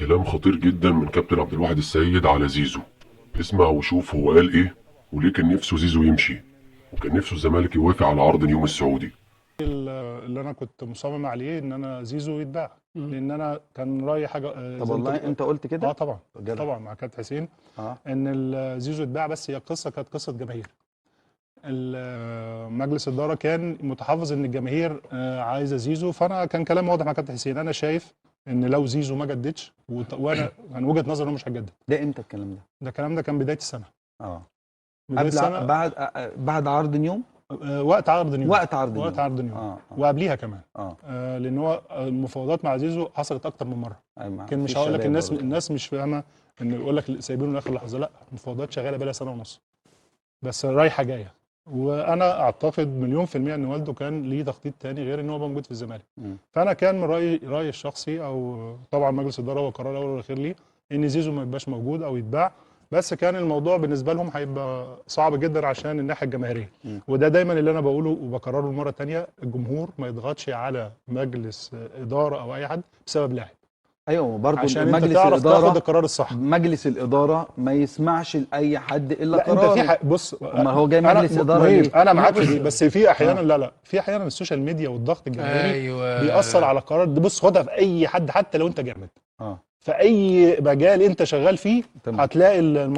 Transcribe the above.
كلام خطير جدا من كابتن عبد الواحد السيد على زيزو. اسمع وشوف هو قال ايه وليه كان نفسه زيزو يمشي، وكان نفسه الزمالك يوافق على عرض نيوم السعودي. اللي انا كنت مصمم عليه ان انا زيزو يتباع، لان انا كان رايي حاجه طب زي والله انت قلت كده؟ طبعا جدع. طبعا مع كابتن حسين اه ان زيزو يتباع، بس هي القصه كانت قصه جماهير. مجلس الاداره كان متحفظ ان الجماهير عايزه زيزو، فانا كان كلام واضح مع كابتن حسين. انا شايف ان لو زيزو ما جددش وانا كان وجهه نظري انه مش هيجدد. ده امتى الكلام ده؟ ده الكلام ده كان بدايه السنه. اه بدايه قبل السنه بعد عرض نيوم. وقت عرض نيوم. وقت عرض نيوم. وقت عرض نيوم. آه. وقبليها كمان. اه لان هو المفاوضات مع زيزو حصلت اكتر من مره. كان مش هقول لك الناس مش فاهمه ان يقول لك سايبينه لاخر لحظه، لا، المفاوضات شغاله بقى لها سنه ونص بس رايحه جايه. وانا اعتقد مليون في الميه ان والده كان ليه تخطيط تاني غير ان هو موجود في الزمالك. فانا كان من رايي الشخصي، او طبعا مجلس الاداره هو القرار الاول والاخير ليه، ان زيزو ما يبقاش موجود او يتباع. بس كان الموضوع بالنسبه لهم هيبقى صعب جدا عشان الناحيه الجماهيريه. وده دايما اللي انا بقوله وبكرره مره تانيه، الجمهور ما يضغطش على مجلس اداره او اي حد بسبب لاعب. ايوه برضه عشان انت تعرف تاخد القرار الصح. مجلس الاداره ما يسمعش لاي حد الا لا قراره. انت في بص، ما هو جاي مجلس اداره ليه؟ انا معاك في دي، بس في احيانا لا في احيانا السوشيال ميديا والضغط الجماهيري بيأثر على القرار ده. بص، خدها في اي حد حتى لو انت جامد. في اي مجال انت شغال فيه هتلاقي الموضوع